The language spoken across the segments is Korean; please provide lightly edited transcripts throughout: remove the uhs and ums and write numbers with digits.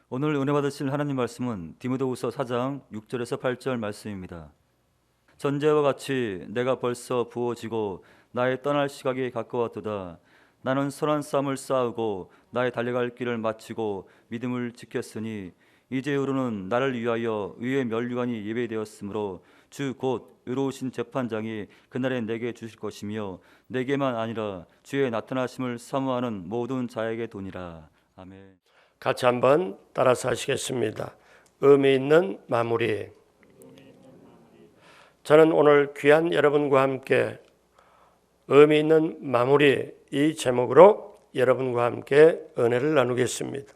오늘 은혜 받으실 하나님 말씀은 디모데후서 4장 6절에서 8절 말씀입니다. 전제와 같이 내가 벌써 부어지고 나의 떠날 시각이 가까웠도다. 나는 선한 싸움을 싸우고 나의 달려갈 길을 마치고 믿음을 지켰으니 이제후로는 나를 위하여 의의 면류관이 예배되었으므로 주 곧 의로우신 재판장이 그날에 내게 주실 것이며 내게만 아니라 주의 나타나심을 사모하는 모든 자에게 도니라. 아멘. 같이 한번 따라서 하시겠습니다. 의미 있는 마무리. 저는 오늘 귀한 여러분과 함께 의미 있는 마무리 이 제목으로 여러분과 함께 은혜를 나누겠습니다.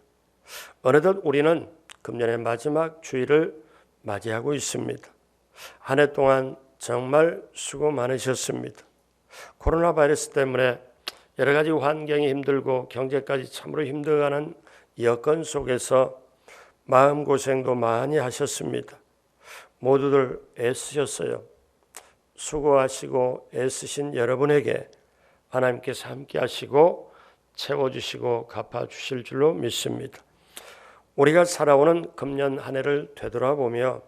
어느덧 우리는 금년의 마지막 주일을 맞이하고 있습니다. 한 해 동안 정말 수고 많으셨습니다. 코로나 바이러스 때문에 여러 가지 환경이 힘들고 경제까지 참으로 힘들어가는 여건 속에서 마음고생도 많이 하셨습니다. 모두들 애쓰셨어요. 수고하시고 애쓰신 여러분에게 하나님께서 함께 하시고 채워주시고 갚아주실 줄로 믿습니다. 우리가 살아오는 금년 한 해를 되돌아보며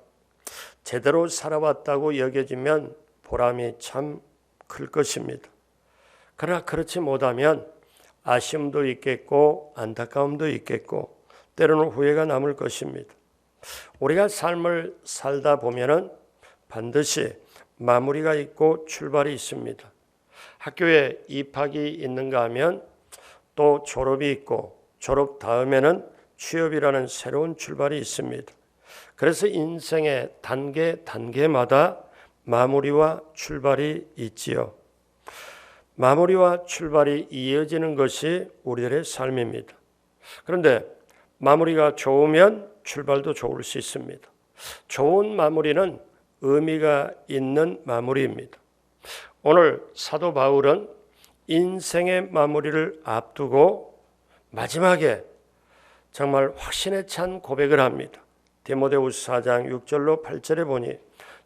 제대로 살아왔다고 여겨지면 보람이 참 클 것입니다. 그러나 그렇지 못하면 아쉬움도 있겠고 안타까움도 있겠고 때로는 후회가 남을 것입니다. 우리가 삶을 살다 보면은 반드시 마무리가 있고 출발이 있습니다. 학교에 입학이 있는가 하면 또 졸업이 있고 졸업 다음에는 취업이라는 새로운 출발이 있습니다. 그래서 인생의 단계마다 마무리와 출발이 있지요. 마무리와 출발이 이어지는 것이 우리들의 삶입니다. 그런데 마무리가 좋으면 출발도 좋을 수 있습니다. 좋은 마무리는 의미가 있는 마무리입니다. 오늘 사도 바울은 인생의 마무리를 앞두고 마지막에 정말 확신에 찬 고백을 합니다. 디모데후서 4장 6절로 8절에 보니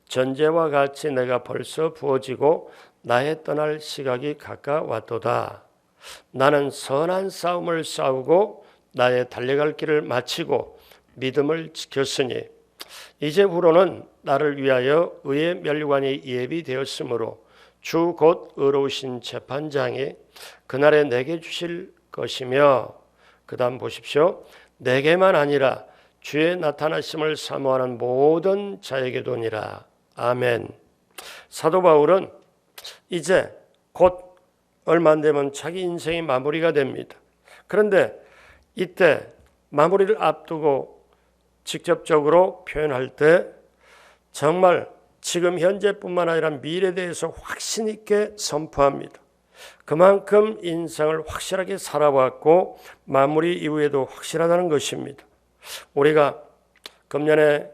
전제와 같이 내가 벌써 부어지고 나의 떠날 시각이 가까웠도다. 나는 선한 싸움을 싸우고 나의 달려갈 길을 마치고 믿음을 지켰으니 이제후로는 나를 위하여 의의 면류관이 예비되었으므로 주 곧 의로우신 재판장이 그날에 내게 주실 것이며, 그 다음 보십시오. 내게만 아니라 주의 나타나심을 사모하는 모든 자에게도니라. 아멘. 사도 바울은 이제 곧 얼마 안 되면 자기 인생이 마무리가 됩니다. 그런데 이때 마무리를 앞두고 직접적으로 표현할 때 정말 지금 현재뿐만 아니라 미래에 대해서 확신 있게 선포합니다. 그만큼 인생을 확실하게 살아왔고 마무리 이후에도 확실하다는 것입니다. 우리가 금년에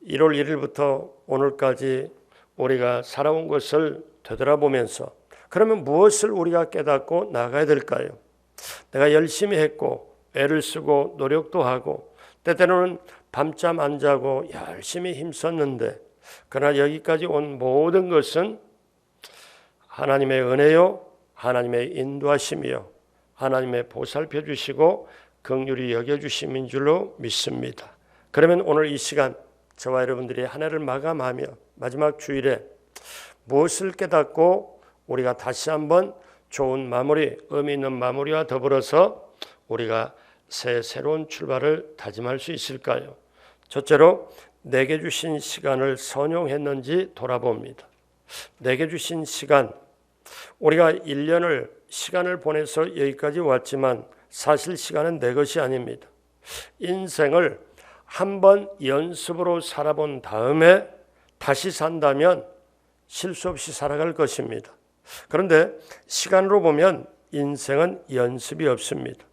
1월 1일부터 오늘까지 우리가 살아온 것을 되돌아보면서 그러면 무엇을 우리가 깨닫고 나가야 될까요? 내가 열심히 했고 애를 쓰고 노력도 하고 때때로는 밤잠 안 자고 열심히 힘썼는데 그러나 여기까지 온 모든 것은 하나님의 은혜요, 하나님의 인도하심이요, 하나님의 보살펴 주시고 긍휼히 여겨주심인 줄로 믿습니다. 그러면 오늘 이 시간 저와 여러분들이 한 해를 마감하며 마지막 주일에 무엇을 깨닫고 우리가 다시 한번 좋은 마무리, 의미 있는 마무리와 더불어서 우리가 새로운 출발을 다짐할 수 있을까요? 첫째로 내게 주신 시간을 선용했는지 돌아봅니다. 내게 주신 시간, 우리가 1년을 시간을 보내서 여기까지 왔지만 사실 시간은 내 것이 아닙니다. 인생을 한번 연습으로 살아본 다음에 다시 산다면 실수 없이 살아갈 것입니다. 그런데 시간으로 보면 인생은 연습이 없습니다.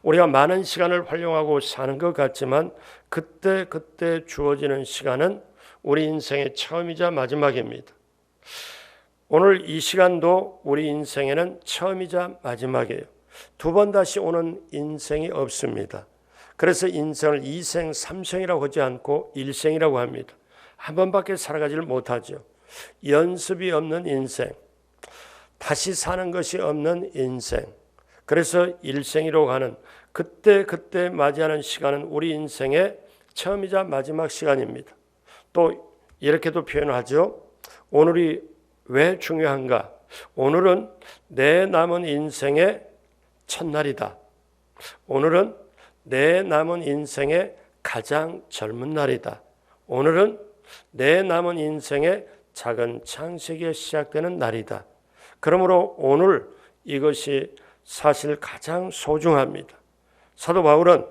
우리가 많은 시간을 활용하고 사는 것 같지만 그때 주어지는 시간은 우리 인생의 처음이자 마지막입니다. 오늘 이 시간도 우리 인생에는 처음이자 마지막이에요. 두 번 다시 오는 인생이 없습니다. 그래서 인생을 2생, 3생이라고 하지 않고 1생이라고 합니다. 한 번밖에 살아가지를 못하죠. 연습이 없는 인생. 다시 사는 것이 없는 인생. 그래서 일생이라고 하는 그때 맞이하는 시간은 우리 인생의 처음이자 마지막 시간입니다. 또 이렇게도 표현하죠. 오늘이 왜 중요한가? 오늘은 내 남은 인생의 첫날이다. 오늘은 내 남은 인생의 가장 젊은 날이다. 오늘은 내 남은 인생의 작은 창세기에 시작되는 날이다. 그러므로 오늘 이것이 사실 가장 소중합니다. 사도 바울은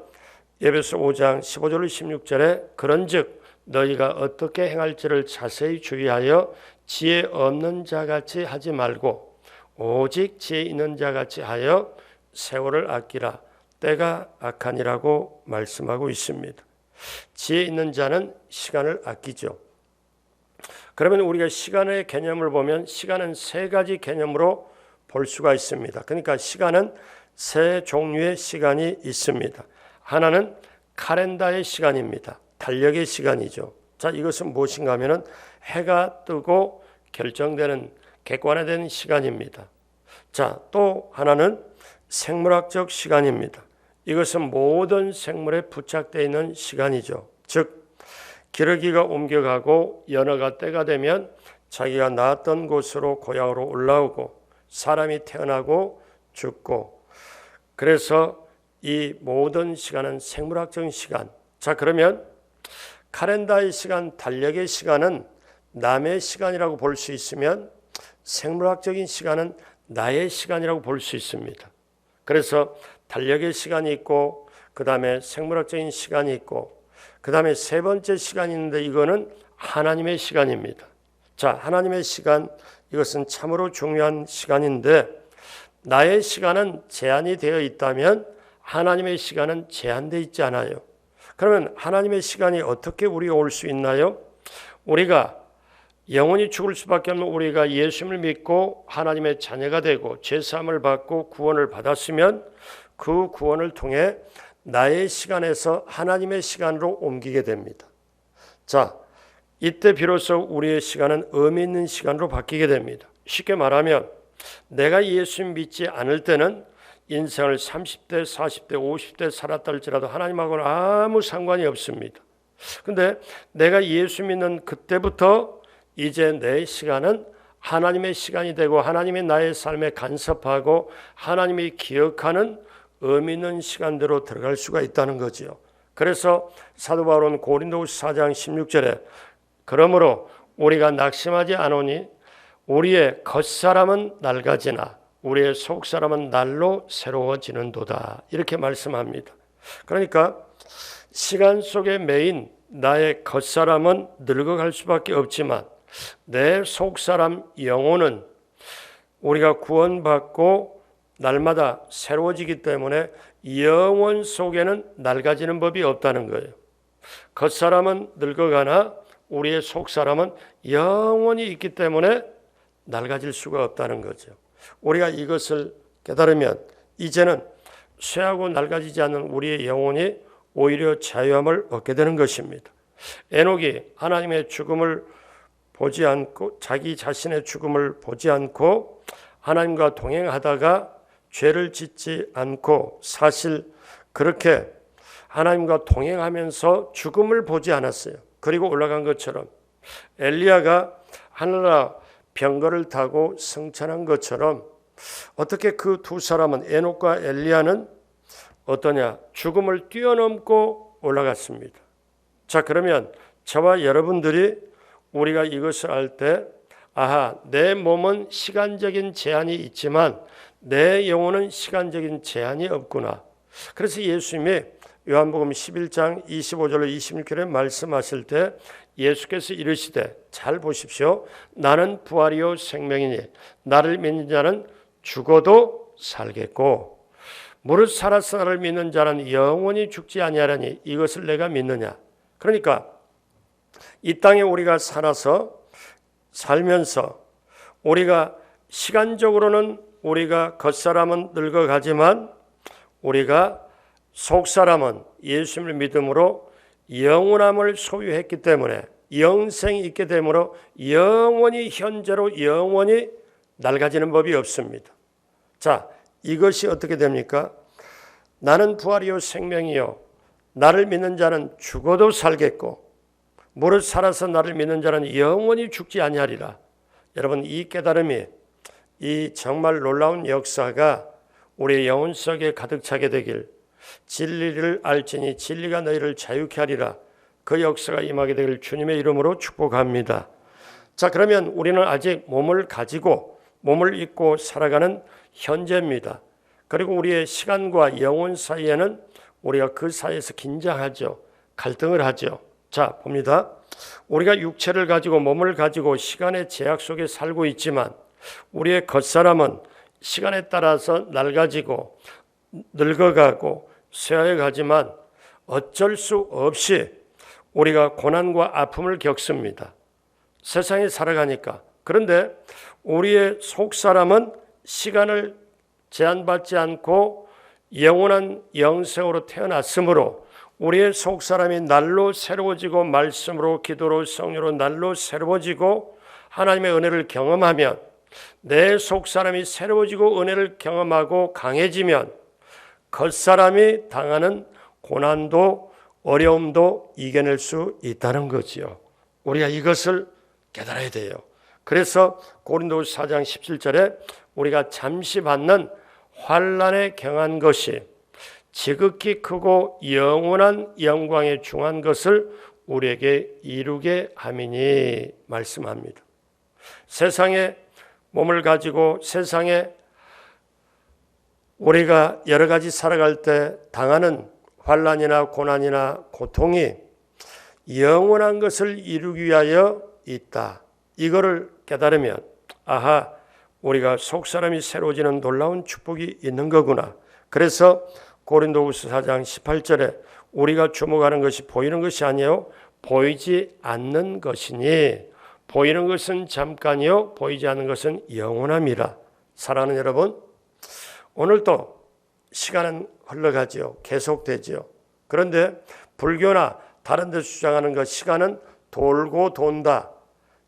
에베소 5장 15절 16절에 그런즉 너희가 어떻게 행할지를 자세히 주의하여 지혜 없는 자같이 하지 말고 오직 지혜 있는 자같이 하여 세월을 아끼라. 때가 악하니라고 말씀하고 있습니다. 지혜 있는 자는 시간을 아끼죠. 그러면 우리가 시간의 개념을 보면 시간은 세 가지 개념으로 볼 수가 있습니다. 그러니까 시간은 세 종류의 시간이 있습니다. 하나는 카렌다의 시간입니다. 달력의 시간이죠. 자, 이것은 무엇인가 하면은 해가 뜨고 결정되는 객관화된 시간입니다. 자, 또 하나는 생물학적 시간입니다. 이것은 모든 생물에 부착되어 있는 시간이죠. 즉 기러기가 옮겨가고 연어가 때가 되면 자기가 낳았던 곳으로 고향으로 올라오고 사람이 태어나고 죽고, 그래서 이 모든 시간은 생물학적인 시간. 자, 그러면 카렌다의 시간, 달력의 시간은 남의 시간이라고 볼 수 있으면 생물학적인 시간은 나의 시간이라고 볼 수 있습니다. 그래서 달력의 시간이 있고 그 다음에 생물학적인 시간이 있고 그 다음에 세 번째 시간이 있는데 이거는 하나님의 시간입니다. 자, 하나님의 시간, 이것은 참으로 중요한 시간인데 나의 시간은 제한이 되어 있다면 하나님의 시간은 제한되어 있지 않아요. 그러면 하나님의 시간이 어떻게 우리가 올 수 있나요? 우리가 영원히 죽을 수밖에 없는 우리가 예수님을 믿고 하나님의 자녀가 되고 죄사함을 받고 구원을 받았으면 그 구원을 통해 나의 시간에서 하나님의 시간으로 옮기게 됩니다. 자, 이때 비로소 우리의 시간은 의미 있는 시간으로 바뀌게 됩니다. 쉽게 말하면 내가 예수 믿지 않을 때는 인생을 30대, 40대, 50대 살았다 할지라도 하나님하고는 아무 상관이 없습니다. 근데 내가 예수 믿는 그때부터 이제 내 시간은 하나님의 시간이 되고 하나님이 나의 삶에 간섭하고 하나님이 기억하는 의미 있는 시간대로 들어갈 수가 있다는 거지요. 그래서 사도 바울은 고린도후서 4장 16절에 그러므로 우리가 낙심하지 않으니 우리의 겉사람은 낡아지나 우리의 속사람은 날로 새로워지는도다, 이렇게 말씀합니다. 그러니까 시간 속에 매인 나의 겉사람은 늙어갈 수밖에 없지만 내 속사람 영혼은 우리가 구원받고 날마다 새로워지기 때문에 영혼 속에는 낡아지는 법이 없다는 거예요. 겉사람은 늙어가나 우리의 속사람은 영원히 있기 때문에 낡아질 수가 없다는 거죠. 우리가 이것을 깨달으면 이제는 쇠하고 낡아지지 않는 우리의 영혼이 오히려 자유함을 얻게 되는 것입니다. 에녹이 하나님의 죽음을 보지 않고 자기 자신의 죽음을 보지 않고 하나님과 동행하다가 죄를 짓지 않고 사실 그렇게 하나님과 동행하면서 죽음을 보지 않았어요. 그리고 올라간 것처럼 엘리야가 하늘나라 병거를 타고 승천한 것처럼 어떻게 그 두 사람은 에녹과 엘리야는 어떠냐? 죽음을 뛰어넘고 올라갔습니다. 자, 그러면 저와 여러분들이 우리가 이것을 알 때 아하, 내 몸은 시간적인 제한이 있지만 내 영혼은 시간적인 제한이 없구나. 그래서 예수님이 요한복음 11장 25절로 26절에 말씀하실 때 예수께서 이르시되 잘 보십시오. 나는 부활이요 생명이니 나를 믿는 자는 죽어도 살겠고 무릇 살아서 나를 믿는 자는 영원히 죽지 아니하리니 이것을 내가 믿느냐. 그러니까 이 땅에 우리가 살면서 우리가 시간적으로는 우리가 겉사람은 늙어가지만 우리가 속사람은 예수님을 믿음으로 영원함을 소유했기 때문에 영생이 있게 되므로 영원히 현재로 영원히 낡아지는 법이 없습니다. 자, 이것이 어떻게 됩니까? 나는 부활이요 생명이요 나를 믿는 자는 죽어도 살겠고 무릇 살아서 나를 믿는 자는 영원히 죽지 아니하리라. 여러분, 이 깨달음이, 이 정말 놀라운 역사가 우리의 영혼 속에 가득 차게 되길, 진리를 알지니 진리가 너희를 자유케 하리라. 그 역사가 임하게 되길 주님의 이름으로 축복합니다. 자, 그러면 우리는 아직 몸을 가지고 몸을 입고 살아가는 현재입니다. 그리고 우리의 시간과 영혼 사이에는 우리가 그 사이에서 긴장하죠. 갈등을 하죠. 자, 봅니다. 우리가 육체를 가지고 몸을 가지고 시간의 제약 속에 살고 있지만 우리의 겉사람은 시간에 따라서 낡아지고 늙어가고 쇠하여가지만 어쩔 수 없이 우리가 고난과 아픔을 겪습니다. 세상에 살아가니까. 그런데 우리의 속사람은 시간을 제한받지 않고 영원한 영생으로 태어났으므로 우리의 속사람이 날로 새로워지고 말씀으로 기도로 성령으로 날로 새로워지고 하나님의 은혜를 경험하면 내 속사람이 새로워지고 은혜를 경험하고 강해지면 겉사람이 당하는 고난도 어려움도 이겨낼 수 있다는 거지요. 우리가 이것을 깨달아야 돼요. 그래서 고린도후서 4장 17절에 우리가 잠시 받는 환난에 경한 것이 지극히 크고 영원한 영광에 중한 것을 우리에게 이루게 함이니 말씀합니다. 세상에 몸을 가지고 세상에 우리가 여러 가지 살아갈 때 당하는 환난이나 고난이나 고통이 영원한 것을 이루기 위하여 있다. 이거를 깨달으면 아하, 우리가 속사람이 새로워지는 놀라운 축복이 있는 거구나. 그래서 고린도후서 4장 18절에 우리가 주목하는 것이 보이는 것이 아니요 보이지 않는 것이니 보이는 것은 잠깐이요 보이지 않는 것은 영원함이라. 사랑하는 여러분, 오늘도 시간은 흘러가지요. 계속되지요. 그런데 불교나 다른 데서 주장하는 것 시간은 돌고 돈다.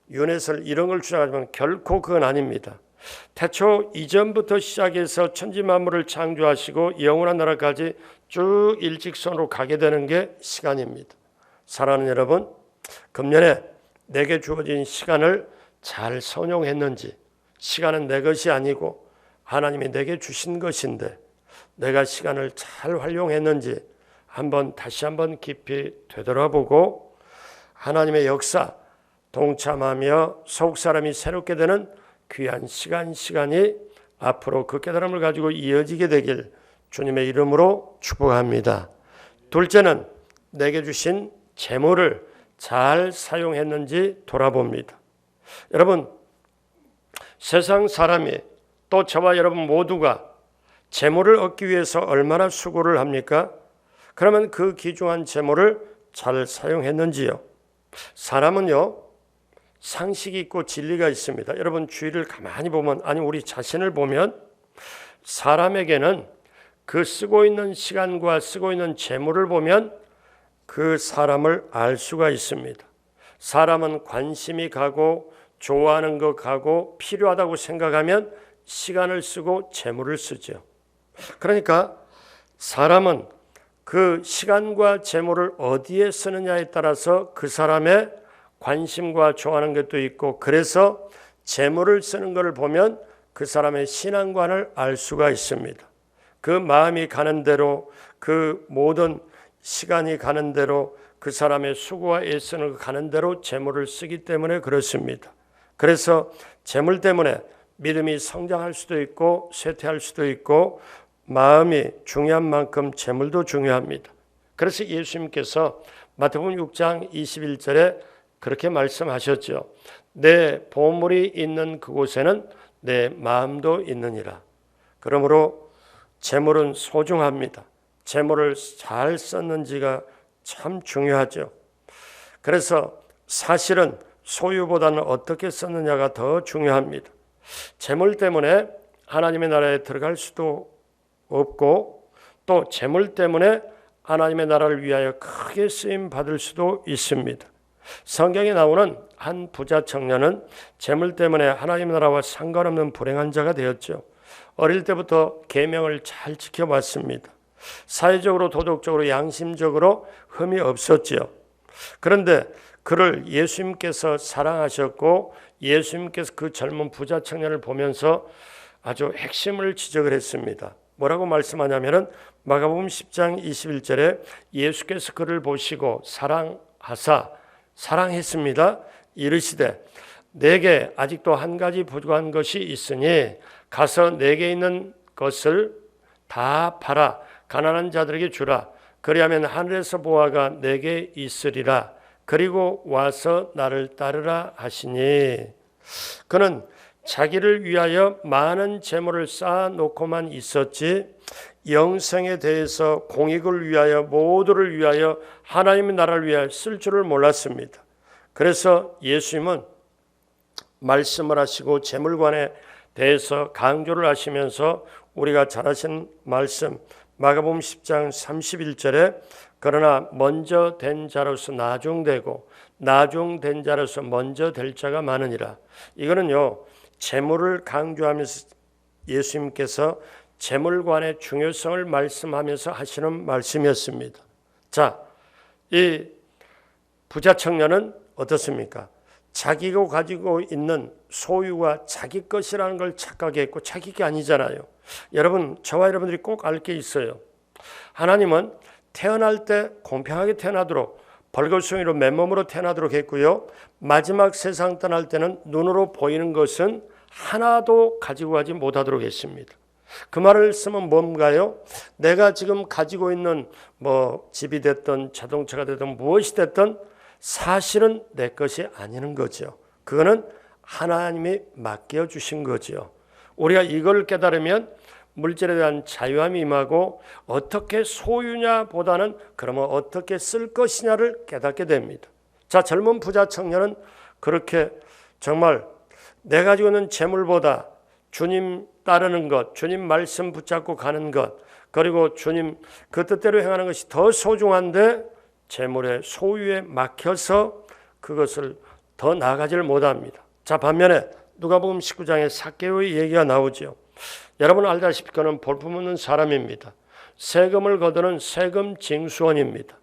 윤회설 이런 걸 주장하지만 결코 그건 아닙니다. 태초 이전부터 시작해서 천지만물을 창조하시고 영원한 나라까지 쭉 일직선으로 가게 되는 게 시간입니다. 사랑하는 여러분, 금년에 내게 주어진 시간을 잘 선용했는지, 시간은 내 것이 아니고 하나님이 내게 주신 것인데 내가 시간을 잘 활용했는지 다시 한번 깊이 되돌아보고 하나님의 역사 동참하며 속사람이 새롭게 되는 귀한 시간이 앞으로 그 깨달음을 가지고 이어지게 되길 주님의 이름으로 축복합니다. 둘째는 내게 주신 재물을 잘 사용했는지 돌아봅니다. 여러분, 세상 사람이 또 저와 여러분 모두가 재물을 얻기 위해서 얼마나 수고를 합니까? 그러면 그 귀중한 재물을 잘 사용했는지요? 사람은요, 상식이 있고 진리가 있습니다. 여러분 주위를 가만히 보면, 아니 우리 자신을 보면 사람에게는 그 쓰고 있는 시간과 쓰고 있는 재물을 보면 그 사람을 알 수가 있습니다. 사람은 관심이 가고 좋아하는 것 가고 필요하다고 생각하면 시간을 쓰고 재물을 쓰죠. 그러니까 사람은 그 시간과 재물을 어디에 쓰느냐에 따라서 그 사람의 관심과 좋아하는 것도 있고, 그래서 재물을 쓰는 것을 보면 그 사람의 신앙관을 알 수가 있습니다. 그 마음이 가는 대로, 그 모든 시간이 가는 대로, 그 사람의 수고와 애쓰는 가는 대로 재물을 쓰기 때문에 그렇습니다. 그래서 재물 때문에 믿음이 성장할 수도 있고 쇠퇴할 수도 있고, 마음이 중요한 만큼 재물도 중요합니다. 그래서 예수님께서 마태복음 6장 21절에 그렇게 말씀하셨죠. 내 보물이 있는 그곳에는 내 마음도 있느니라. 그러므로 재물은 소중합니다. 재물을 잘 썼는지가 참 중요하죠. 그래서 사실은 소유보다는 어떻게 썼느냐가 더 중요합니다. 재물 때문에 하나님의 나라에 들어갈 수도 없고, 또 재물 때문에 하나님의 나라를 위하여 크게 쓰임 받을 수도 있습니다. 성경에 나오는 한 부자 청년은 재물 때문에 하나님 나라와 상관없는 불행한 자가 되었죠. 어릴 때부터 계명을 잘 지켜봤습니다. 사회적으로 도덕적으로 양심적으로 흠이 없었지요. 그런데 그를 예수님께서 사랑하셨고 예수님께서 그 젊은 부자 청년을 보면서 아주 핵심을 지적을 했습니다. 뭐라고 말씀하냐면은 마가복음 10장 21절에 예수께서 그를 보시고 사랑하사 사랑했습니다. 이르시되 내게 아직도 한 가지 부족한 것이 있으니 가서 내게 있는 것을 다 팔아 가난한 자들에게 주라. 그리하면 하늘에서 보화가 내게 있으리라. 그리고 와서 나를 따르라 하시니 그는 자기를 위하여 많은 재물을 쌓아놓고만 있었지 영생에 대해서 공익을 위하여 모두를 위하여 하나님의 나라를 위하여 쓸 줄을 몰랐습니다. 그래서 예수님은 말씀을 하시고 재물관에 대해서 강조를 하시면서 우리가 잘 아시는 말씀 마가복음 10장 31절에 그러나 먼저 된 자로서 나중되고 나중된 자로서 먼저 될 자가 많으니라. 이거는요 재물을 강조하면서 예수님께서 재물관의 중요성을 말씀하면서 하시는 말씀이었습니다. 자, 이 부자 청년은 어떻습니까? 자기가 가지고 있는 소유가 자기 것이라는 걸 착각했고 자기 게 아니잖아요. 여러분, 저와 여러분들이 꼭 알 게 있어요. 하나님은 태어날 때 공평하게 태어나도록 벌거숭이로 맨몸으로 태어나도록 했고요. 마지막 세상 떠날 때는 눈으로 보이는 것은 하나도 가지고 가지 못하도록 했습니다. 그 말을 쓰면 뭔가요? 내가 지금 가지고 있는 집이 됐든 자동차가 됐든 무엇이 됐든 사실은 내 것이 아니는 거죠. 그거는 하나님이 맡겨주신 거죠. 우리가 이걸 깨달으면 물질에 대한 자유함이 임하고 어떻게 소유냐 보다는 그러면 어떻게 쓸 것이냐를 깨닫게 됩니다. 자, 젊은 부자 청년은 그렇게 정말 내가 가지고 있는 재물보다 주님 따르는 것, 주님 말씀 붙잡고 가는 것, 그리고 주님 그 뜻대로 행하는 것이 더 소중한데 재물의 소유에 막혀서 그것을 더 나아가지를 못합니다. 자, 반면에 누가복음 19장에 삭개오의 얘기가 나오죠. 여러분 알다시피 그는 볼품없는 사람입니다. 세금을 거두는 세금 징수원입니다.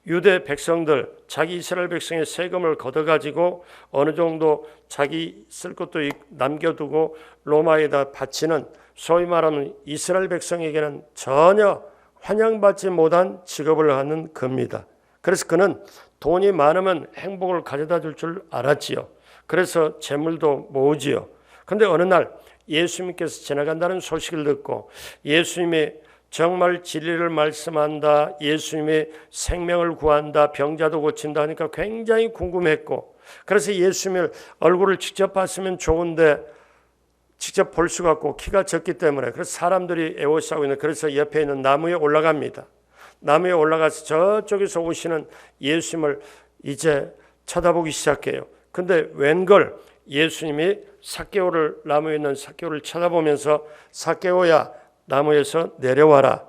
유대 백성들, 자기 이스라엘 백성의 세금을 걷어가지고 어느 정도 자기 쓸 것도 남겨두고 로마에다 바치는 소위 말하는 이스라엘 백성에게는 전혀 환영받지 못한 직업을 하는 겁니다. 그래서 그는 돈이 많으면 행복을 가져다 줄 줄 알았지요. 그래서 재물도 모으지요. 그런데 어느 날 예수님께서 지나간다는 소식을 듣고 예수님이 정말 진리를 말씀한다, 예수님이 생명을 구한다, 병자도 고친다 하니까 굉장히 궁금했고, 그래서 예수님의 얼굴을 직접 봤으면 좋은데 직접 볼 수가 없고 키가 적기 때문에 그래서 사람들이 애워싸고 있는, 그래서 옆에 있는 나무에 올라갑니다. 나무에 올라가서 저쪽에서 오시는 예수님을 이제 쳐다보기 시작해요. 근데 웬걸 예수님이 삭개오를, 나무에 있는 삭개오를 쳐다보면서 삭개오야, 나무에서 내려와라.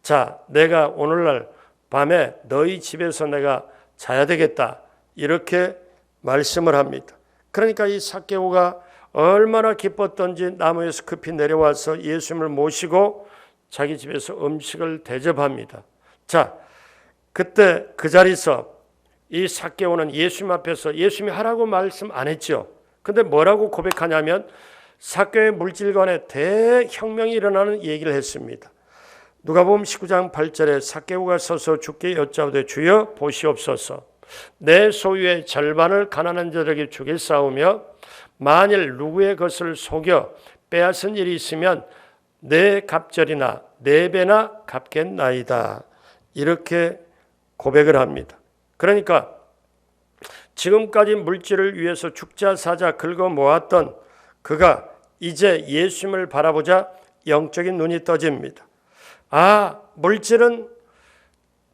자, 내가 오늘날 밤에 너희 집에서 내가 자야 되겠다. 이렇게 말씀을 합니다. 그러니까 이 삭개오가 얼마나 기뻤던지 나무에서 급히 내려와서 예수님을 모시고 자기 집에서 음식을 대접합니다. 자, 그때 그 자리에서 이 삭개오는 예수님 앞에서 예수님이 하라고 말씀 안 했죠. 근데 뭐라고 고백하냐면 삭개오의 물질관에 대혁명이 일어나는 얘기를 했습니다. 누가복음 19장 8절에 삭개오가 서서 주께 여짜오되 주여 보시옵소서, 내 소유의 절반을 가난한 자들에게 주겠사오며 만일 누구의 것을 속여 빼앗은 일이 있으면 내 갑절이나 네 배나 갚겠나이다. 이렇게 고백을 합니다. 그러니까 지금까지 물질을 위해서 죽자 사자 긁어 모았던 그가 이제 예수님을 바라보자 영적인 눈이 떠집니다. 아, 물질은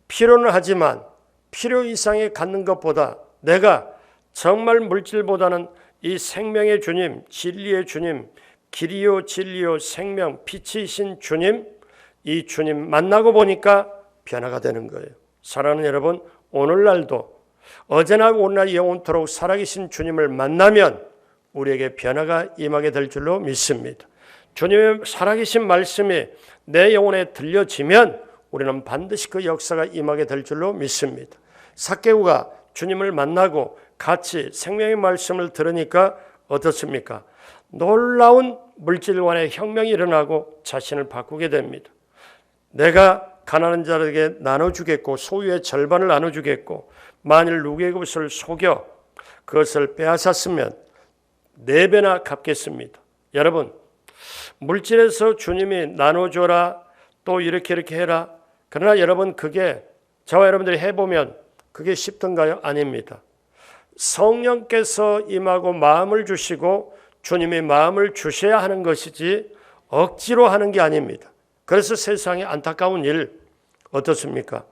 필요는 하지만 필요 이상의 갖는 것보다 내가 정말 물질보다는 이 생명의 주님, 진리의 주님, 길이요 진리요 생명 빛이신 주님, 이 주님 만나고 보니까 변화가 되는 거예요. 사랑하는 여러분, 오늘날도 어제나 오늘나 영원토록 살아계신 주님을 만나면 우리에게 변화가 임하게 될 줄로 믿습니다. 주님의 살아계신 말씀이 내 영혼에 들려지면 우리는 반드시 그 역사가 임하게 될 줄로 믿습니다. 삭개오가 주님을 만나고 같이 생명의 말씀을 들으니까 어떻습니까? 놀라운 물질관의 혁명이 일어나고 자신을 바꾸게 됩니다. 내가 가난한 자에게 나눠주겠고 소유의 절반을 나눠주겠고 만일 누구의 것을 속여 그것을 빼앗았으면 4배나 갚겠습니다. 여러분, 물질에서 주님이 나눠줘라 또 이렇게 해라. 그러나 여러분 그게 저와 여러분들이 해보면 그게 쉽던가요? 아닙니다. 성령께서 임하고 마음을 주시고 주님이 마음을 주셔야 하는 것이지 억지로 하는 게 아닙니다. 그래서 세상에 안타까운 일 어떻습니까?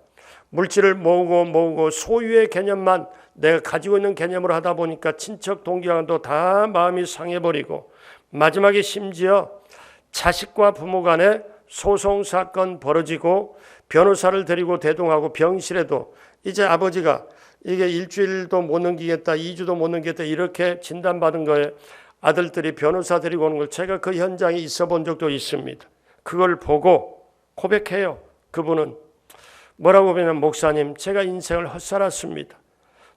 물질을 모으고 소유의 개념만 내가 가지고 있는 개념으로 하다 보니까 친척 동기와도 다 마음이 상해버리고 마지막에 심지어 자식과 부모 간에 소송사건 벌어지고 변호사를 데리고 대동하고 병실에도 이제 아버지가 이게 일주일도 못 넘기겠다 2주도 못 넘기겠다 이렇게 진단받은 거에 아들들이 변호사 데리고 오는 걸 제가 그 현장에 있어 본 적도 있습니다. 그걸 보고 고백해요. 그분은 뭐라고 하면 목사님 제가 인생을 헛살았습니다.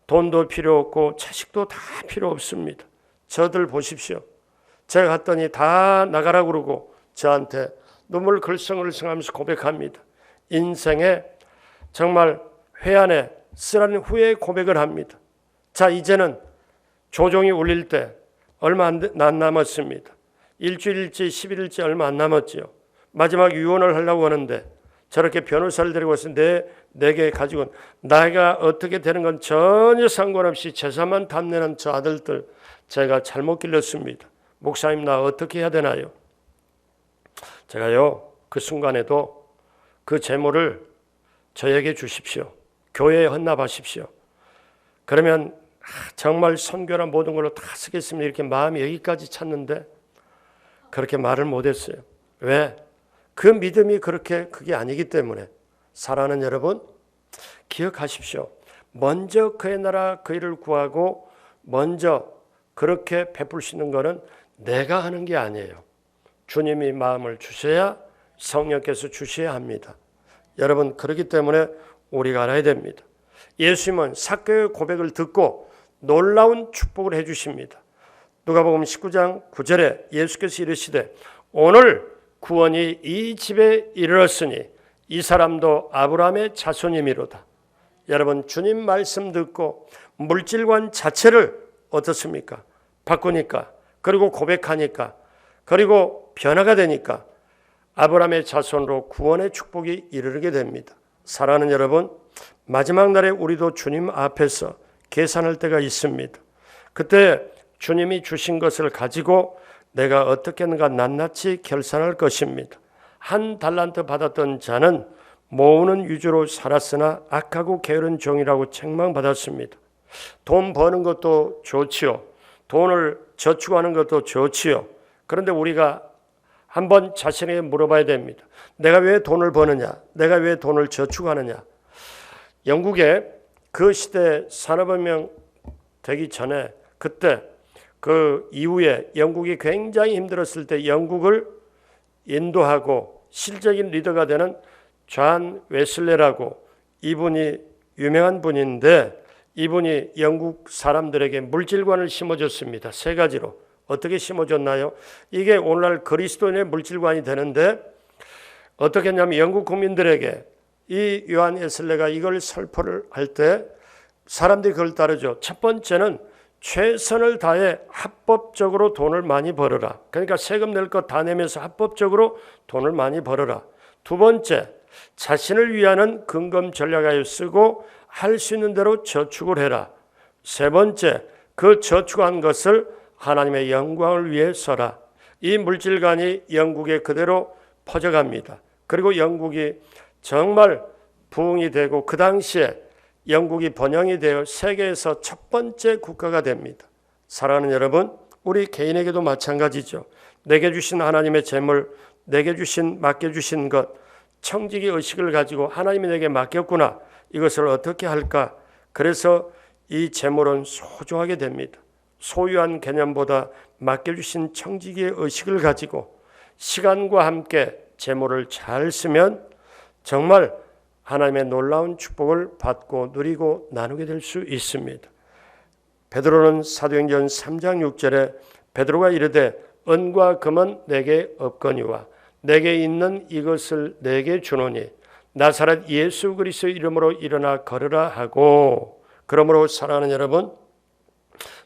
돈도 필요 없고 자식도 다 필요 없습니다. 저들 보십시오. 제가 갔더니 다 나가라고 그러고 저한테 눈물 글썽글썽하면서 고백합니다. 인생에 정말 회한에 쓰라린 후에 고백을 합니다. 자, 이제는 조종이 울릴 때 얼마 안 남았습니다. 일주일일지 10일일지 얼마 안 남았지요. 마지막 유언을 하려고 하는데 저렇게 변호사를 데리고 와서 내게 가지고 나이가 어떻게 되는 건 전혀 상관없이 재산만 탐내는 저 아들들 제가 잘못 길렀습니다. 목사님 나 어떻게 해야 되나요? 제가요 그 순간에도 그 재물을 저에게 주십시오. 교회에 헌납하십시오. 그러면 정말 선교나 모든 걸로 다 쓰겠습니다. 이렇게 마음이 여기까지 찼는데 그렇게 말을 못했어요. 왜? 그 믿음이 그게 아니기 때문에. 사랑하는 여러분 기억하십시오. 먼저 그의 나라 그 일을 구하고 먼저 그렇게 베푸시는 것은 내가 하는 게 아니에요. 주님이 마음을 주셔야 성령께서 주셔야 합니다. 여러분 그렇기 때문에 우리가 알아야 됩니다. 예수님은 삭개오의 고백을 듣고 놀라운 축복을 해주십니다. 누가복음 19장 9절에 예수께서 이르시되 오늘 구원이 이 집에 이르렀으니 이 사람도 아브라함의 자손이미로다. 여러분 주님 말씀 듣고 물질관 자체를 어떻습니까? 바꾸니까 그리고 고백하니까 그리고 변화가 되니까 아브라함의 자손으로 구원의 축복이 이르게 됩니다. 사랑하는 여러분 마지막 날에 우리도 주님 앞에서 계산할 때가 있습니다. 그때 주님이 주신 것을 가지고 내가 어떻게 하는가 낱낱이 결산할 것입니다. 1 달란트 받았던 자는 모으는 위주로 살았으나 악하고 게으른 종이라고 책망받았습니다. 돈 버는 것도 좋지요. 돈을 저축하는 것도 좋지요. 그런데 우리가 한번 자신에게 물어봐야 됩니다. 내가 왜 돈을 버느냐? 내가 왜 돈을 저축하느냐? 영국에 그 시대 산업혁명 되기 전에 그때 그 이후에 영국이 굉장히 힘들었을 때 영국을 인도하고 실적인 리더가 되는 존 웨슬레라고 이분이 유명한 분인데 이분이 영국 사람들에게 물질관을 심어줬습니다. 3가지로. 어떻게 심어줬나요? 이게 오늘날 그리스도인의 물질관이 되는데 어떻게 했냐면 영국 국민들에게 이 요한 웨슬레가 이걸 설포를 할 때 사람들이 그걸 따르죠. 첫 번째는 최선을 다해 합법적으로 돈을 많이 벌어라. 그러니까 세금 낼 것 다 내면서 합법적으로 돈을 많이 벌어라. 2번째, 자신을 위하는 근검 전략하여 쓰고 할 수 있는 대로 저축을 해라. 3번째, 그 저축한 것을 하나님의 영광을 위해 써라. 이 물질관이 영국에 그대로 퍼져갑니다. 그리고 영국이 정말 부흥이 되고 그 당시에 영국이 번영이 되어 세계에서 첫 번째 국가가 됩니다. 사랑하는 여러분, 우리 개인에게도 마찬가지죠. 내게 주신 하나님의 재물, 내게 맡겨주신 것, 청지기 의식을 가지고 하나님이 내게 맡겼구나. 이것을 어떻게 할까? 그래서 이 재물은 소중하게 됩니다. 소유한 개념보다 맡겨주신 청지기의 의식을 가지고 시간과 함께 재물을 잘 쓰면 정말 하나님의 놀라운 축복을 받고 누리고 나누게 될 수 있습니다. 베드로는 사도행전 3장 6절에 베드로가 이르되 은과 금은 내게 없거니와 내게 있는 이것을 내게 주노니 나사렛 예수 그리스도 이름으로 일어나 걸으라 하고, 그러므로 사랑하는 여러분,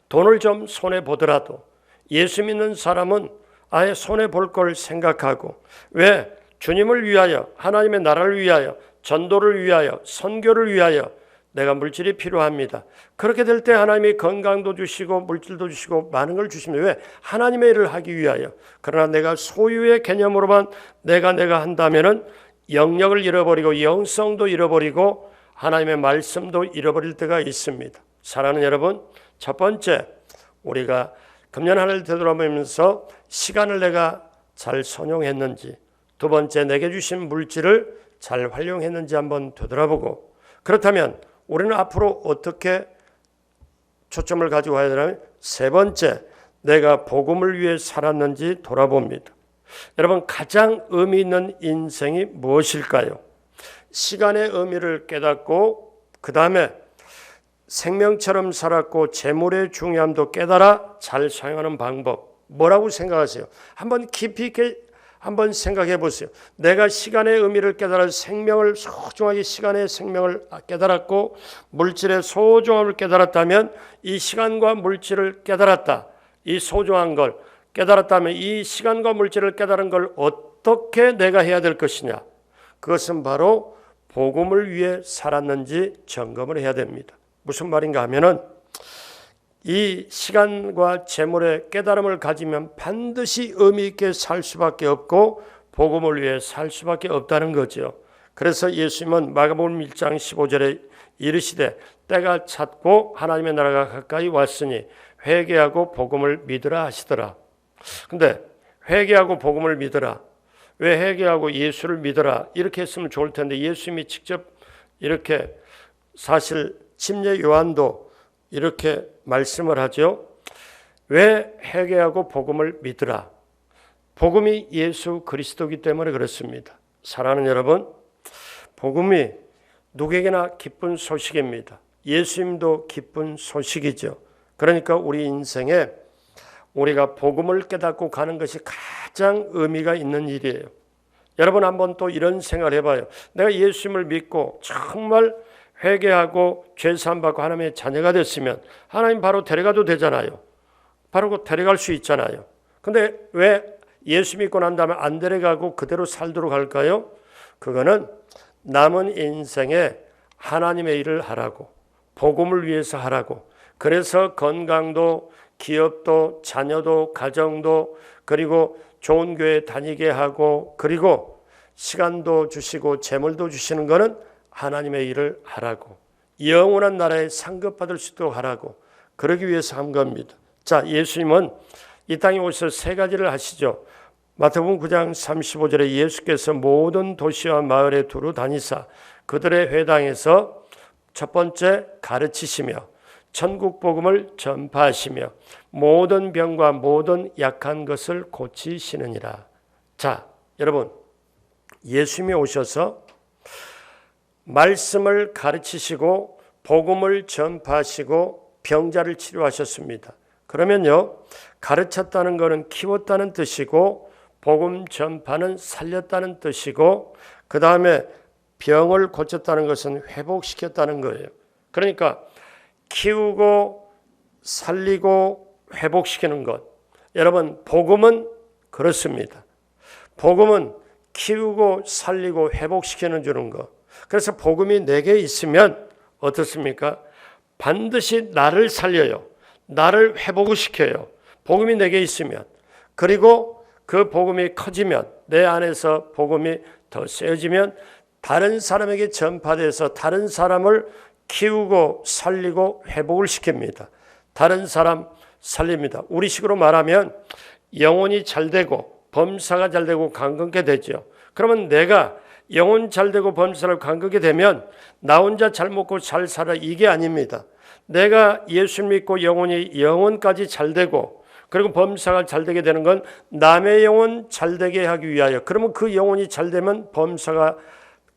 돈을 좀 손해 보더라도 예수 믿는 사람은 아예 손해 볼 걸 생각하고, 왜? 주님을 위하여, 하나님의 나라를 위하여, 전도를 위하여, 선교를 위하여 내가 물질이 필요합니다. 그렇게 될 때 하나님이 건강도 주시고 물질도 주시고 많은 걸 주십니다. 왜? 하나님의 일을 하기 위하여. 그러나 내가 소유의 개념으로만 내가 한다면은 영역을 잃어버리고 영성도 잃어버리고 하나님의 말씀도 잃어버릴 때가 있습니다. 사랑하는 여러분, 첫 번째, 우리가 금년 한 해를 되돌아보면서 시간을 내가 잘 선용했는지, 두 번째, 내게 주신 물질을 잘 활용했는지 한번 되돌아보고, 그렇다면 우리는 앞으로 어떻게 초점을 가지고 가야 되냐면, 세 번째, 내가 복음을 위해 살았는지 돌아봅니다. 여러분, 가장 의미 있는 인생이 무엇일까요? 시간의 의미를 깨닫고 그 다음에 생명처럼 살았고 재물의 중요함도 깨달아 잘 사용하는 방법, 뭐라고 생각하세요? 한번 깊이 있게 한번 생각해 보세요. 내가 시간의 의미를 깨달아 생명을 소중하게, 시간의 생명을 깨달았고 물질의 소중함을 깨달았다면, 이 시간과 물질을 깨달았다, 이 소중한 걸 깨달았다면 이 시간과 물질을 깨달은 걸 어떻게 내가 해야 될 것이냐? 그것은 바로 복음을 위해 살았는지 점검을 해야 됩니다. 무슨 말인가 하면은, 이 시간과 재물의 깨달음을 가지면 반드시 의미 있게 살 수밖에 없고 복음을 위해 살 수밖에 없다는 거죠. 그래서 예수님은 마가복음 1장 15절에 이르시되 때가 찼고 하나님의 나라가 가까이 왔으니 회개하고 복음을 믿으라 하시더라. 근데 회개하고 복음을 믿으라, 왜 회개하고 예수를 믿으라 이렇게 했으면 좋을 텐데, 예수님이 직접 이렇게, 사실 침례 요한도 이렇게 말씀을 하죠. 왜 회개하고 복음을 믿으라? 복음이 예수 그리스도이기 때문에 그렇습니다. 사랑하는 여러분, 복음이 누구에게나 기쁜 소식입니다. 예수님도 기쁜 소식이죠. 그러니까 우리 인생에 우리가 복음을 깨닫고 가는 것이 가장 의미가 있는 일이에요. 여러분, 한번 또 이런 생각을 해봐요. 내가 예수님을 믿고 정말 회개하고 죄사함 받고 하나님의 자녀가 됐으면 하나님 바로 데려가도 되잖아요. 바로 데려갈 수 있잖아요. 근데 왜 예수 믿고 난 다음에 안 데려가고 그대로 살도록 할까요? 그거는 남은 인생에 하나님의 일을 하라고, 복음을 위해서 하라고. 그래서 건강도, 기업도, 자녀도, 가정도, 그리고 좋은 교회 다니게 하고, 그리고 시간도 주시고 재물도 주시는 것은 하나님의 일을 하라고, 영원한 나라에 상급받을 수 있도록 하라고, 그러기 위해서 한 겁니다. 자, 예수님은 이 땅에 오셔서 세 가지를 하시죠. 마태복음 9장 35절에 예수께서 모든 도시와 마을에 두루 다니사 그들의 회당에서 첫 번째 가르치시며 천국 복음을 전파하시며 모든 병과 모든 약한 것을 고치시느니라. 자, 여러분, 예수님이 오셔서 말씀을 가르치시고 복음을 전파하시고 병자를 치료하셨습니다. 그러면요, 가르쳤다는 것은 키웠다는 뜻이고 복음 전파는 살렸다는 뜻이고, 그 다음에 병을 고쳤다는 것은 회복시켰다는 거예요. 그러니까 키우고 살리고 회복시키는 것, 여러분, 복음은 그렇습니다. 복음은 키우고 살리고 회복시키는 주는 것. 그래서 복음이 내게 있으면 어떻습니까? 반드시 나를 살려요. 나를 회복시켜요. 복음이 내게 있으면. 그리고 그 복음이 커지면, 내 안에서 복음이 더 세워지면 다른 사람에게 전파돼서 다른 사람을 키우고 살리고 회복을 시킵니다. 다른 사람 살립니다. 우리식으로 말하면 영혼이 잘 되고 범사가 잘 되고 강건케 되죠. 그러면 내가 영혼 잘 되고 범사를 강건케 되면 나 혼자 잘 먹고 잘 살아, 이게 아닙니다. 내가 예수 믿고 영혼까지 잘 되고 그리고 범사가 잘 되게 되는 건 남의 영혼 잘 되게 하기 위하여. 그러면 그 영혼이 잘 되면 범사가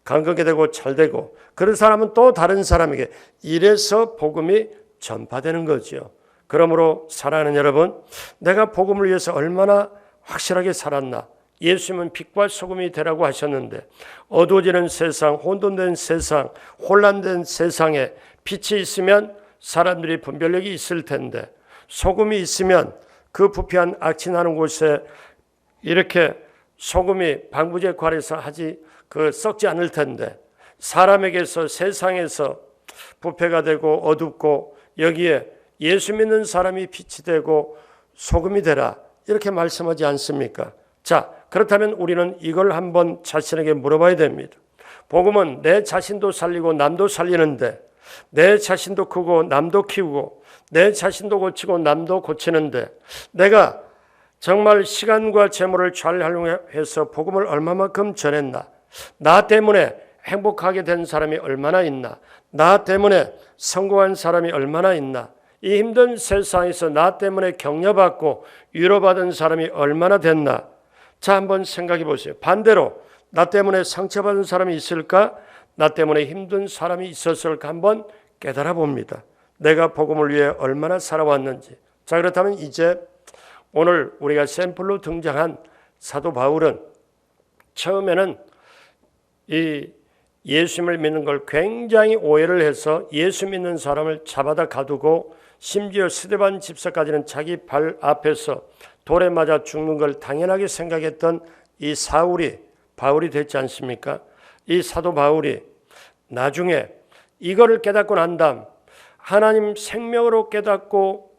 강건하게 되고 잘 되고 그런 사람은 또 다른 사람에게 이래서 복음이 전파되는 거죠. 그러므로 사랑하는 여러분, 내가 복음을 위해서 얼마나 확실하게 살았나. 예수님은 빛과 소금이 되라고 하셨는데 어두워지는 세상, 혼돈된 세상, 혼란된 세상에 빛이 있으면 사람들이 분별력이 있을 텐데 소금이 있으면 그 부패한 악취 나는 곳에 이렇게 소금이 방부제 관에서 썩지 않을 텐데 사람에게서 세상에서 부패가 되고 어둡고 여기에 예수 믿는 사람이 빛이 되고 소금이 되라 이렇게 말씀하지 않습니까? 자, 그렇다면 우리는 이걸 한번 자신에게 물어봐야 됩니다. 복음은 내 자신도 살리고 남도 살리는데 내 자신도 크고 남도 키우고 내 자신도 고치고 남도 고치는데 내가 정말 시간과 재물을 잘 활용해서 복음을 얼마만큼 전했나? 나 때문에 행복하게 된 사람이 얼마나 있나? 나 때문에 성공한 사람이 얼마나 있나? 이 힘든 세상에서 나 때문에 격려받고 위로받은 사람이 얼마나 됐나? 자, 한번 생각해 보세요. 반대로 나 때문에 상처받은 사람이 있을까? 나 때문에 힘든 사람이 있었을까? 한번 깨달아 봅니다. 내가 복음을 위해 얼마나 살아왔는지. 자, 그렇다면 이제 오늘 우리가 샘플로 등장한 사도 바울은 처음에는 이 예수님을 믿는 걸 굉장히 오해를 해서 예수 믿는 사람을 잡아다 가두고 심지어 스데반 집사까지는 자기 발 앞에서 돌에 맞아 죽는 걸 당연하게 생각했던 이 바울이 됐지 않습니까? 이 사도 바울이 나중에 이거를 깨닫고 난 다음 하나님 생명으로 깨닫고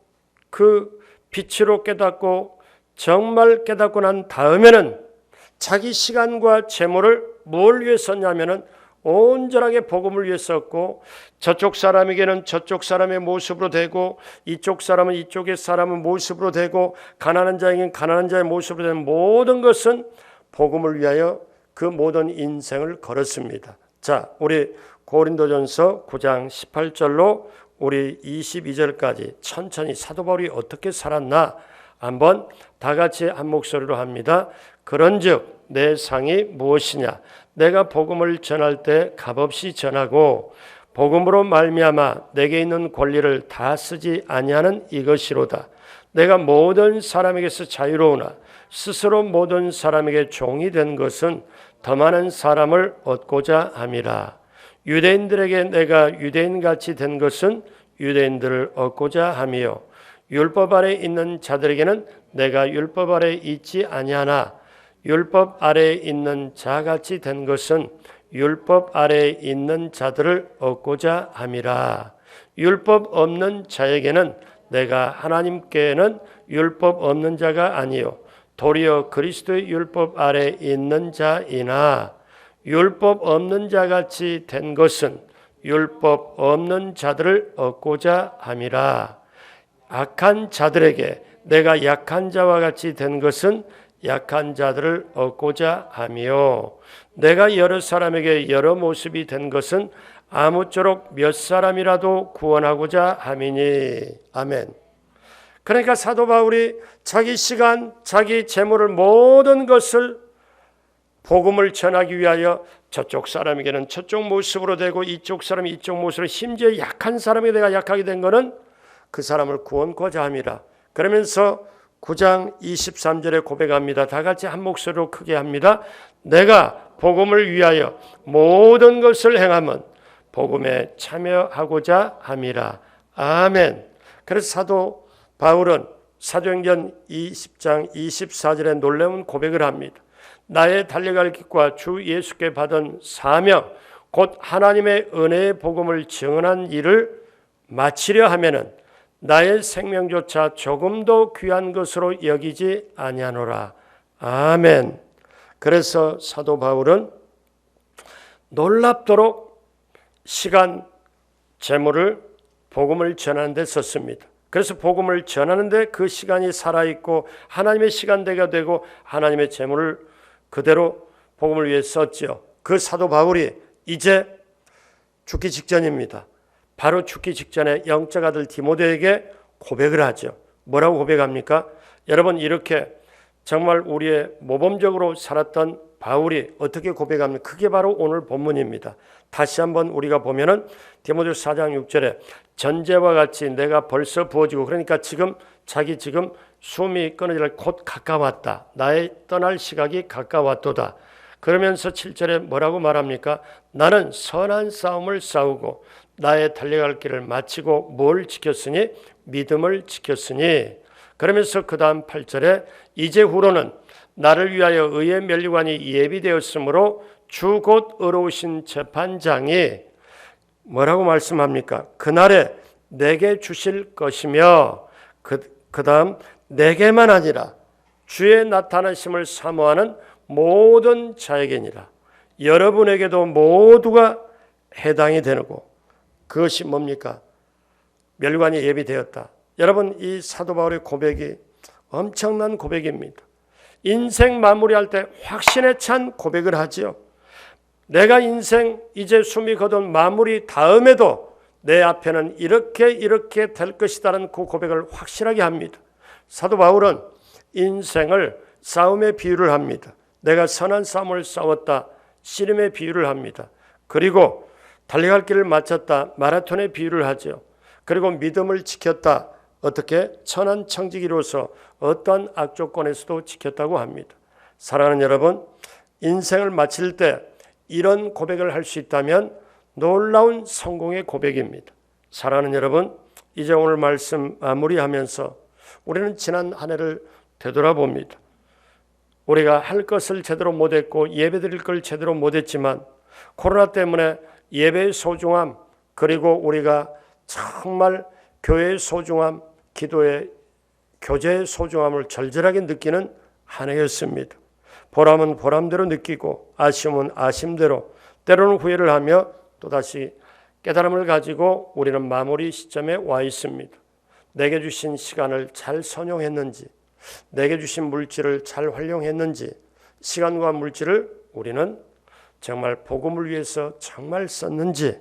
그 빛으로 깨닫고 정말 깨닫고 난 다음에는 자기 시간과 재물을 뭘 위해 썼냐면은 온전하게 복음을 위해 썼고 저쪽 사람에게는 저쪽 사람의 모습으로 되고 이쪽 사람은 이쪽의 사람의 모습으로 되고 가난한 자에게는 가난한 자의 모습으로 되는 모든 것은 복음을 위하여 그 모든 인생을 걸었습니다. 자, 우리 고린도전서 9장 18절로 우리 22절까지 천천히 사도 바울이 어떻게 살았나 한번 다 같이 한 목소리로 합니다. 그런즉 내 상이 무엇이냐? 내가 복음을 전할 때 값없이 전하고 복음으로 말미암아 내게 있는 권리를 다 쓰지 아니하는 이것이로다. 내가 모든 사람에게서 자유로우나 스스로 모든 사람에게 종이 된 것은 더 많은 사람을 얻고자 함이라. 유대인들에게 내가 유대인같이 된 것은 유대인들을 얻고자 함이요 율법 아래 있는 자들에게는 내가 율법 아래 있지 아니하나 율법 아래에 있는 자같이 된 것은 율법 아래에 있는 자들을 얻고자 함이라. 율법 없는 자에게는 내가 하나님께는 율법 없는 자가 아니요 도리어 그리스도의 율법 아래에 있는 자이나 율법 없는 자같이 된 것은 율법 없는 자들을 얻고자 함이라. 악한 자들에게 내가 약한 자와 같이 된 것은 약한 자들을 얻고자 하며 내가 여러 사람에게 여러 모습이 된 것은 아무쪼록 몇 사람이라도 구원하고자 함이니. 아멘. 그러니까 사도 바울이 자기 시간, 자기 재물을 모든 것을 복음을 전하기 위하여 저쪽 사람에게는 저쪽 모습으로 되고 이쪽 사람이 이쪽 모습으로 심지어 약한 사람에게 내가 약하게 된 것은 그 사람을 구원하고자 함이라. 그러면서 9장 23절에 고백합니다. 다 같이 한 목소리로 크게 합니다. 내가 복음을 위하여 모든 것을 행하면 복음에 참여하고자 함이라. 아멘. 그래서 사도 바울은 사도행전 20장 24절에 놀라운 고백을 합니다. 나의 달려갈 길과 주 예수께 받은 사명 곧 하나님의 은혜의 복음을 증언한 일을 마치려 하면은 나의 생명조차 조금도 귀한 것으로 여기지 아니하노라. 아멘. 그래서 사도 바울은 놀랍도록 시간, 재물을 복음을 전하는 데 썼습니다. 그래서 복음을 전하는 데 그 시간이 살아있고 하나님의 시간대가 되고 하나님의 재물을 그대로 복음을 위해 썼죠. 그 사도 바울이 이제 죽기 직전입니다. 바로 죽기 직전에 영적 아들 디모데에게 고백을 하죠. 뭐라고 고백합니까? 여러분, 이렇게 정말 우리의 모범적으로 살았던 바울이 어떻게 고백합니까? 그게 바로 오늘 본문입니다. 다시 한번 우리가 보면은 디모데후서 4장 6절에 전제와 같이 내가 벌써 부어지고, 그러니까 지금 자기 지금 숨이 끊어질 곧 가까웠다. 나의 떠날 시각이 가까웠도다. 그러면서 7절에 뭐라고 말합니까? 나는 선한 싸움을 싸우고 나의 달려갈 길을 마치고 뭘 지켰으니? 믿음을 지켰으니. 그러면서 그 다음 8절에 이제 후로는 나를 위하여 의의 면류관이 예비되었으므로 주 곧 의로우신 재판장이 뭐라고 말씀합니까? 그날에 내게 주실 것이며 그 다음 내게만 아니라 주의 나타나심을 사모하는 모든 자에게니라. 여러분에게도 모두가 해당이 되고, 그것이 뭡니까? 멸관이 예비되었다. 여러분, 이 사도 바울의 고백이 엄청난 고백입니다. 인생 마무리할 때 확신에 찬 고백을 하지요. 내가 인생 이제 숨이 거둔 마무리 다음에도 내 앞에는 이렇게 될 것이다라는 그 고백을 확실하게 합니다. 사도 바울은 인생을 싸움의 비유를 합니다. 내가 선한 싸움을 싸웠다, 씨름의 비유를 합니다. 그리고 달려갈 길을 마쳤다, 마라톤의 비유를 하죠. 그리고 믿음을 지켰다, 어떻게? 천한 청지기로서 어떠한 악조건에서도 지켰다고 합니다. 사랑하는 여러분, 인생을 마칠 때 이런 고백을 할 수 있다면 놀라운 성공의 고백입니다. 사랑하는 여러분, 이제 오늘 말씀 마무리하면서 우리는 지난 한 해를 되돌아봅니다. 우리가 할 것을 제대로 못했고 예배드릴 걸 제대로 못했지만 코로나 때문에 예배의 소중함, 그리고 우리가 정말 교회의 소중함, 기도의 교제의 소중함을 절절하게 느끼는 한 해였습니다. 보람은 보람대로 느끼고 아쉬움은 아쉬움대로, 때로는 후회를 하며 또다시 깨달음을 가지고 우리는 마무리 시점에 와 있습니다. 내게 주신 시간을 잘 선용했는지, 내게 주신 물질을 잘 활용했는지, 시간과 물질을 우리는 정말 복음을 위해서 정말 썼는지,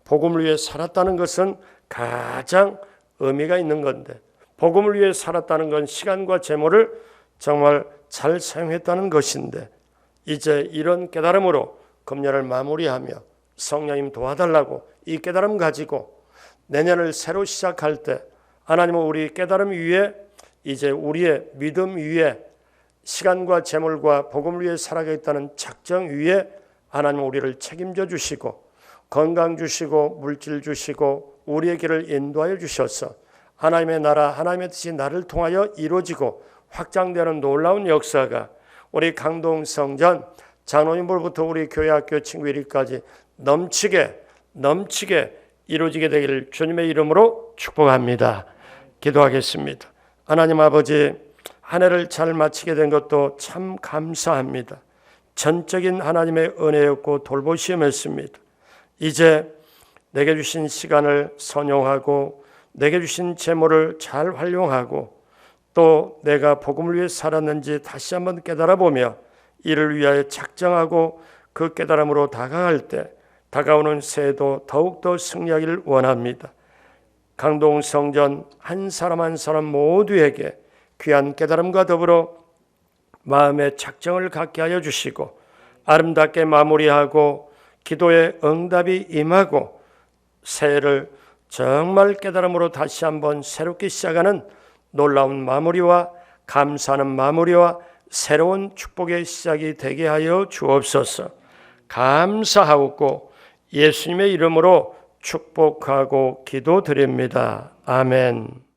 복음을 위해 살았다는 것은 가장 의미가 있는 건데, 복음을 위해 살았다는 건 시간과 재물을 정말 잘 사용했다는 것인데, 이제 이런 깨달음으로 금년을 마무리하며 성령님 도와달라고 이 깨달음 가지고 내년을 새로 시작할 때 하나님은 우리 깨달음 위에, 이제 우리의 믿음 위에, 시간과 재물과 복음을 위해 살아가겠다는 작정 위에 하나님은 우리를 책임져 주시고 건강 주시고 물질 주시고 우리의 길을 인도하여 주셔서 하나님의 나라, 하나님의 뜻이 나를 통하여 이루어지고 확장되는 놀라운 역사가 우리 강동 성전 장로님부터 우리 교회 학교 친구 일까지 넘치게 이루어지게 되기를 주님의 이름으로 축복합니다. 기도하겠습니다. 하나님 아버지, 한 해를 잘 마치게 된 것도 참 감사합니다. 전적인 하나님의 은혜였고 돌보심이었습니다. 이제 내게 주신 시간을 선용하고 내게 주신 재물을 잘 활용하고 또 내가 복음을 위해 살았는지 다시 한번 깨달아 보며 이를 위하여 작정하고 그 깨달음으로 다가갈 때 다가오는 새해도 더욱더 승리하기를 원합니다. 강동 성전 한 사람 한 사람 모두에게 귀한 깨달음과 더불어 마음의 작정을 갖게 하여 주시고 아름답게 마무리하고 기도의 응답이 임하고 새해를 정말 깨달음으로 다시 한번 새롭게 시작하는 놀라운 마무리와 감사하는 마무리와 새로운 축복의 시작이 되게 하여 주옵소서. 감사하고 예수님의 이름으로 축복하고 기도드립니다. 아멘.